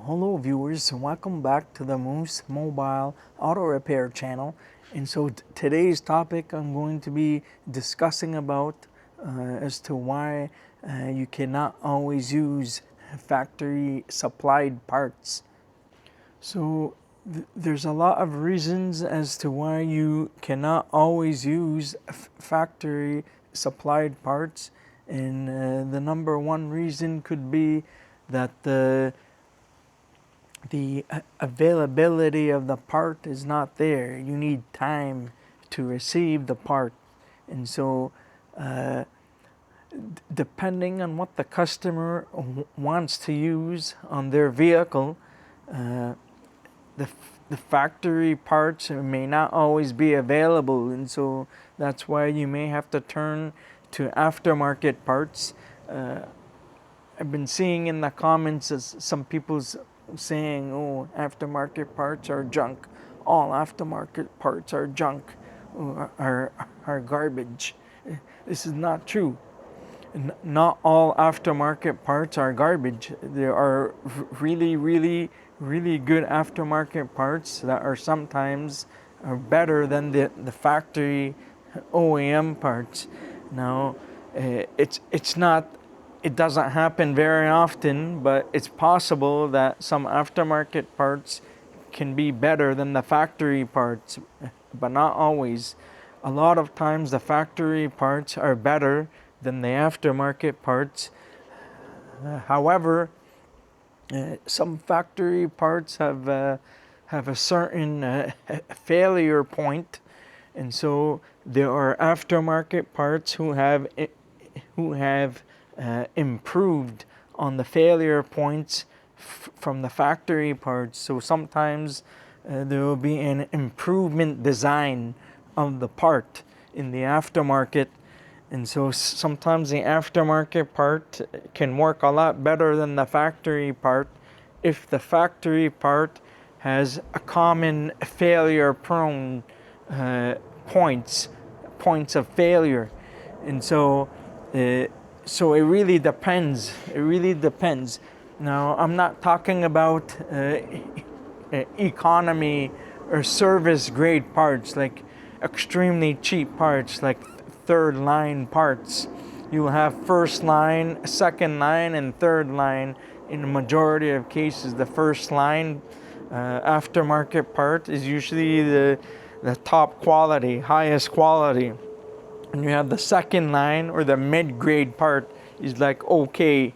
Hello viewers, and welcome back to the Moose Mobile Auto Repair channel. And so today's topic I'm going to be discussing about as to why you cannot always use factory supplied parts. So there's a lot of reasons as to why you cannot always use factory supplied parts, and the number one reason could be that the availability of the part is not there. You need time to receive the part. And so depending on what the customer wants to use on their vehicle, the factory parts may not always be available, and so that's why you may have to turn to aftermarket parts. I've been seeing in the comments as some people's saying, oh, aftermarket parts are junk. All aftermarket parts are junk, are garbage. This is not true. Not all aftermarket parts are garbage. There are really good aftermarket parts that are sometimes better than the factory OEM parts. Now, it doesn't happen very often, but it's possible that some aftermarket parts can be better than the factory parts, but not always. A lot of times the factory parts are better than the aftermarket parts. However, some factory parts have a certain failure point, and so there are aftermarket parts who have improved on the failure points from the factory parts. So sometimes there will be an improvement design of the part in the aftermarket, and so sometimes the aftermarket part can work a lot better than the factory part if the factory part has a common failure prone points of failure. And so so it really depends. It really depends. Now, I'm not talking about economy or service grade parts, like extremely cheap parts, like third line parts. You will have first line, second line, and third line. In the majority of cases, the first line aftermarket part is usually the top quality, highest quality. And you have the second line or the mid-grade part is like okay,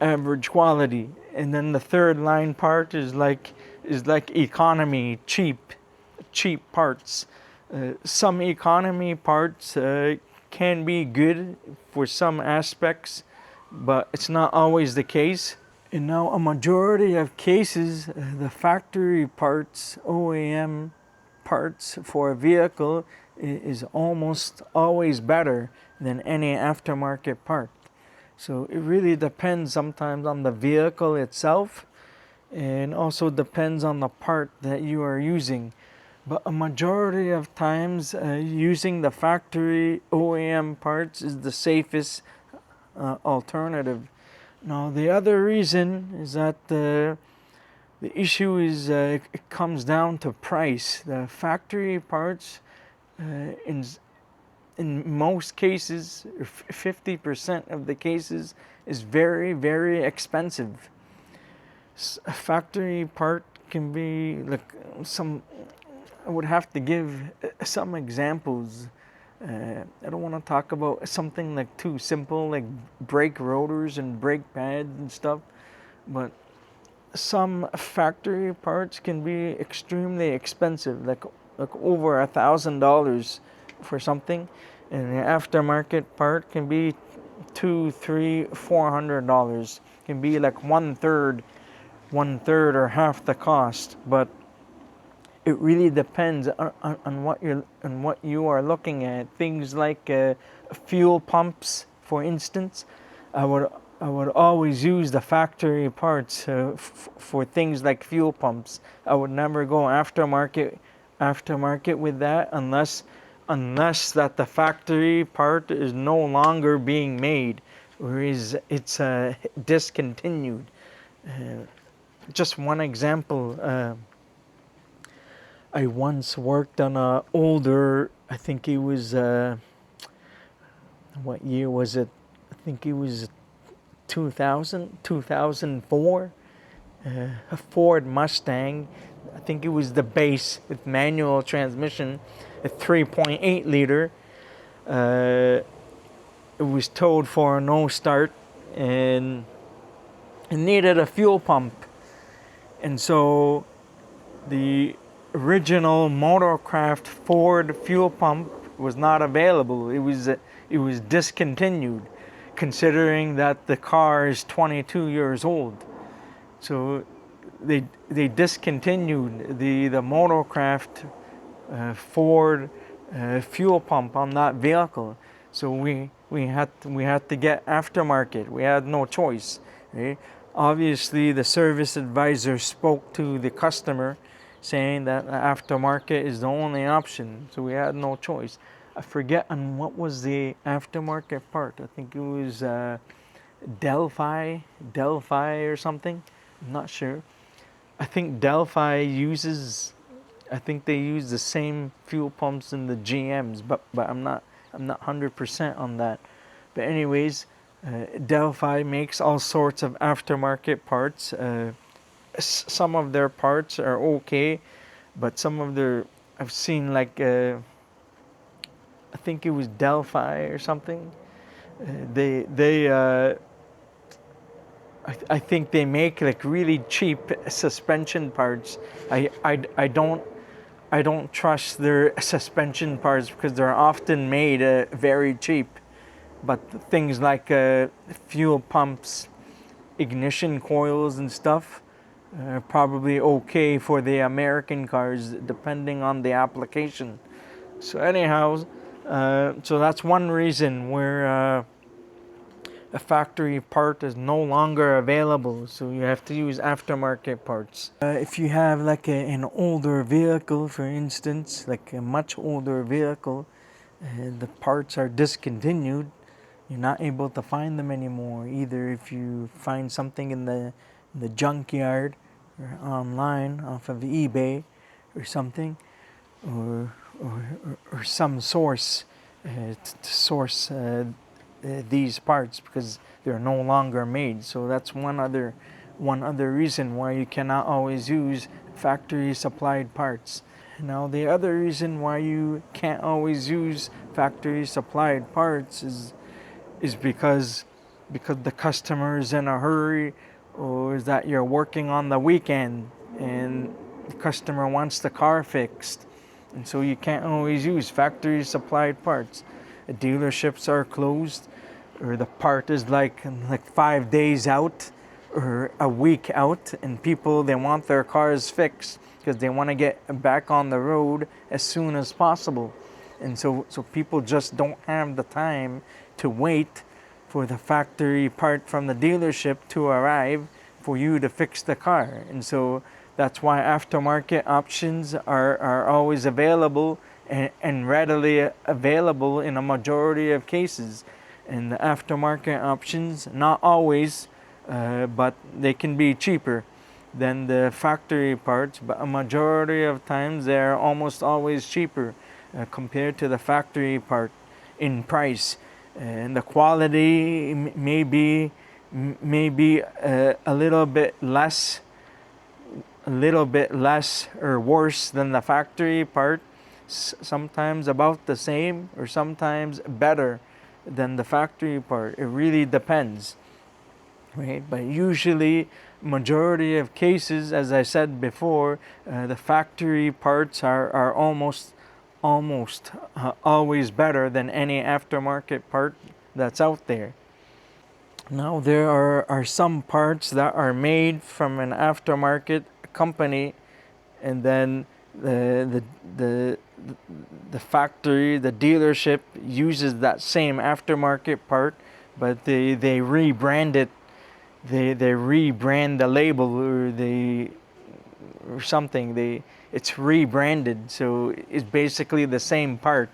average quality, and then the third line part is like economy, cheap parts. Some economy parts can be good for some aspects, but it's not always the case. And now a majority of cases, the factory parts, OEM parts for a vehicle is almost always better than any aftermarket part. So it really depends sometimes on the vehicle itself, and also depends on the part that you are using. But a majority of times using the factory OEM parts is the safest alternative. Now the other reason is that the issue is it comes down to price. The factory parts in most cases, 50% of the cases, is very expensive. A factory part can be like I would have to give some examples. I don't want to talk about something like too simple, like brake rotors and brake pads and stuff, but some factory parts can be extremely expensive, like over $1,000 for something, and the aftermarket part can be $200, $300, $400. Can be like one third or half the cost. But it really depends on what you are looking at. Things like fuel pumps, for instance. I would always use the factory parts for things like fuel pumps. I would never go aftermarket with that unless that the factory part is no longer being made or it's discontinued. just one example. I once worked on a older, I think it was, what year was it? I think it was 2000, 2004. A Ford Mustang. I think it was the base with manual transmission, a 3.8 liter. It was towed for a no start and it needed a fuel pump. And so the original Motorcraft Ford fuel pump was not available. It was discontinued, considering that the car is 22 years old. So they discontinued the Motorcraft Ford fuel pump on that vehicle. So we had to get aftermarket. We had no choice. Right? Obviously, the service advisor spoke to the customer, saying that aftermarket is the only option. So we had no choice. I forget on what was the aftermarket part. I think it was Delphi or something. I'm not sure. I think Delphi uses, I think they use the same fuel pumps in the GMs, but I'm not 100% on that. But anyways, Delphi makes all sorts of aftermarket parts. Some of their parts are okay, but some of their, I've seen like I think it was Delphi or something. I think they make like really cheap suspension parts. I don't trust their suspension parts because they're often made very cheap. But things like fuel pumps, ignition coils and stuff are probably okay for the American cars depending on the application. So anyhow, so that's one reason where a factory part is no longer available, so you have to use aftermarket parts. If you have like an older vehicle, for instance, like a much older vehicle, the parts are discontinued, you're not able to find them anymore. Either if you find something in the junkyard or online off of eBay or something, or some source to source these parts because they're no longer made. So that's one other reason why you cannot always use factory supplied parts. Now the other reason why you can't always use factory supplied parts is because the customer is in a hurry, or is that you're working on the weekend and the customer wants the car fixed, and so you can't always use factory supplied parts. The dealerships are closed, or the part is like 5 days out or a week out, and people, they want their cars fixed because they want to get back on the road as soon as possible. And so people just don't have the time to wait for the factory part from the dealership to arrive for you to fix the car. And so that's why aftermarket options are always available and readily available in a majority of cases. And the aftermarket options, not always, but they can be cheaper than the factory parts, but a majority of times they're almost always cheaper compared to the factory part in price. And the quality may be a little bit less or worse than the factory part, sometimes about the same or sometimes better than the factory part. It really depends, right? But usually, majority of cases, as I said before, the factory parts are almost always better than any aftermarket part that's out there. Now there are some parts that are made from an aftermarket company, and then the factory, the dealership uses that same aftermarket part, but they rebrand it. They rebrand the label, or something. It's rebranded, so it's basically the same part,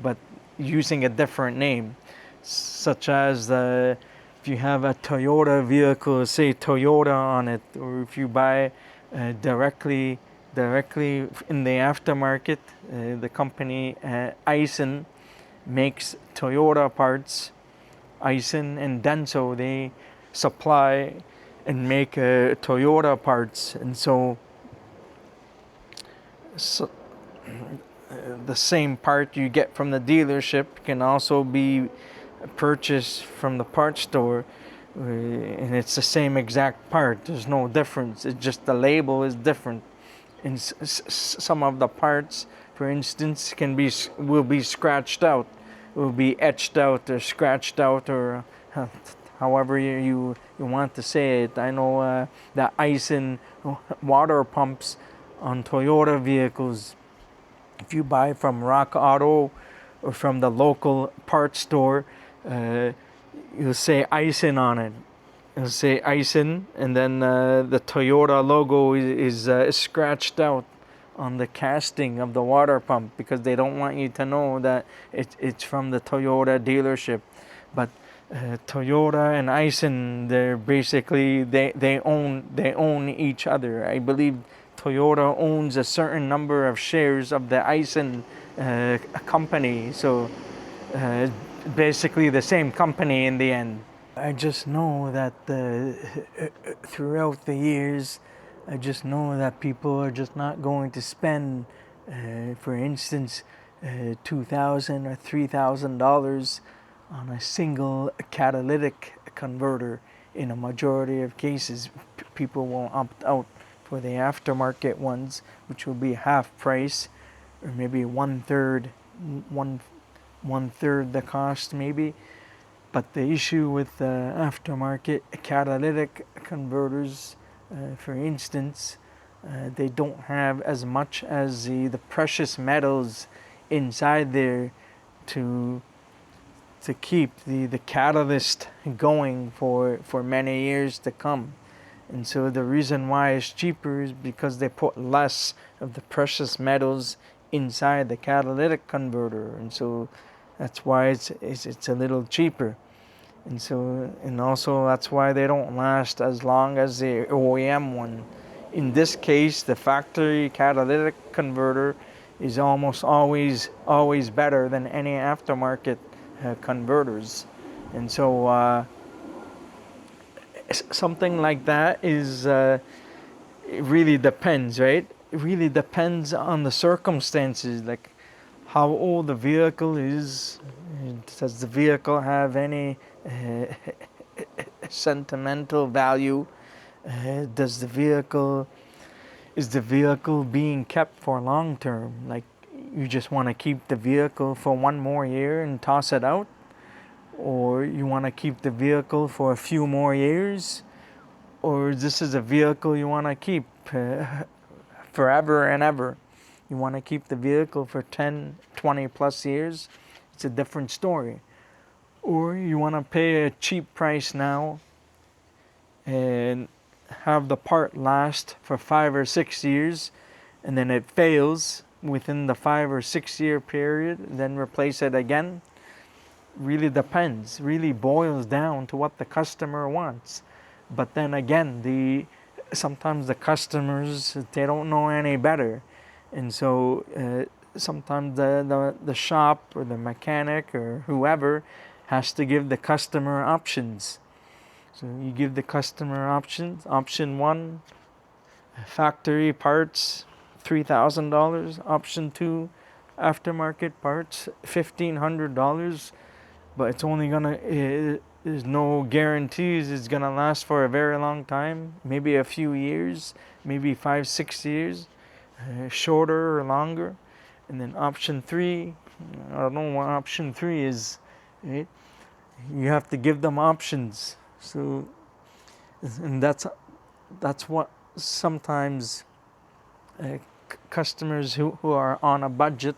but using a different name, such as the if you have a Toyota vehicle, say Toyota on it, or if you buy directly in the aftermarket, the company Aisin makes Toyota parts. Aisin and Denso, they supply and make Toyota parts, and so the same part you get from the dealership can also be purchased from the parts store, and it's the same exact part. There's no difference. It's just the label is different. And some of the parts, for instance, will be scratched out, will be etched out or scratched out, or however you want to say it. I know the ice and water pumps on Toyota vehicles, if you buy from Rock Auto or from the local parts store, you'll say Aisin on it. It'll say Aisin, and then the Toyota logo is scratched out on the casting of the water pump, because they don't want you to know that it's from the Toyota dealership. But Toyota and Aisin, they're basically they own each other. I believe Toyota owns a certain number of shares of the Aisin company, so basically the same company in the end. I just know that throughout the years, I just know that people are just not going to spend, for instance, $2,000 or $3,000 on a single catalytic converter. In a majority of cases, people will opt out for the aftermarket ones, which will be half price, or maybe one third the cost maybe. But the issue with aftermarket catalytic converters, for instance, they don't have as much as the precious metals inside there to keep the catalyst going for many years to come. And so the reason why it's cheaper is because they put less of the precious metals inside the catalytic converter, and so that's why it's a little cheaper. And so, and also that's why they don't last as long as the OEM one. In this case, the factory catalytic converter is almost always better than any aftermarket converters. And so something like that is it really depends, right? It really depends on the circumstances, like how old the vehicle is. Does the vehicle have any sentimental value? Is the vehicle being kept for long term? Like, you just want to keep the vehicle for one more year and toss it out? Or you want to keep the vehicle for a few more years? Or this is a vehicle you want to keep forever and ever? You want to keep the vehicle for 10, 20 plus years? It's a different story. Or you want to pay a cheap price now and have the part last for 5 or 6 years, and then it fails within the 5 or 6 year period, then replace it again? Really depends. Really boils down to what the customer wants. But then again, sometimes the customers, they don't know any better, and so sometimes the shop or the mechanic or whoever has to give the customer options. So you give the customer options. Option 1, factory parts, $3,000. Option 2, aftermarket parts, $1,500. But it's only there's no guarantees it's gonna last for a very long time. Maybe a few years, maybe 5, 6 years, shorter or longer. And then option 3, I don't know what option 3 is, right? You have to give them options. So, and that's what sometimes customers who are on a budget,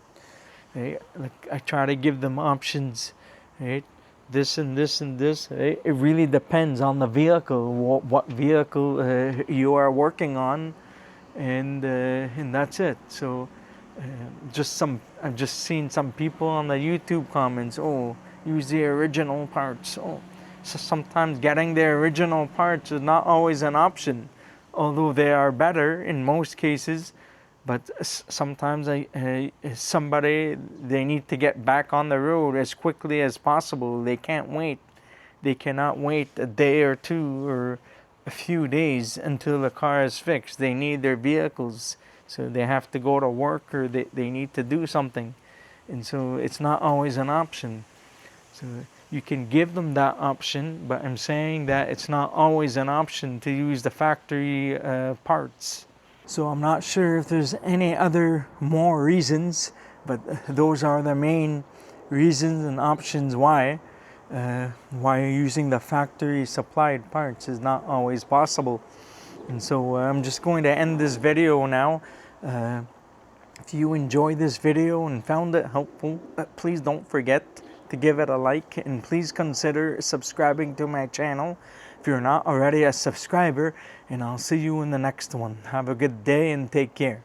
right? Like, I try to give them options, right? This and this and this. Right? It really depends on the vehicle, what vehicle you are working on, and that's it. So I've just seen some people on the YouTube comments, oh, use the original parts. Oh, So sometimes getting the original parts is not always an option, although they are better in most cases. But sometimes somebody, they need to get back on the road as quickly as possible. They can't wait. They cannot wait a day or two or a few days until the car is fixed. They need their vehicles, so they have to go to work, or they need to do something. And so it's not always an option. So you can give them that option, but I'm saying that it's not always an option to use the factory parts. So I'm not sure if there's any other more reasons, but those are the main reasons and options why using the factory supplied parts is not always possible. And so I'm just going to end this video now. If you enjoyed this video and found it helpful, please don't forget to give it a like, and please consider subscribing to my channel if you're not already a subscriber, and I'll see you in the next one. Have a good day and take care.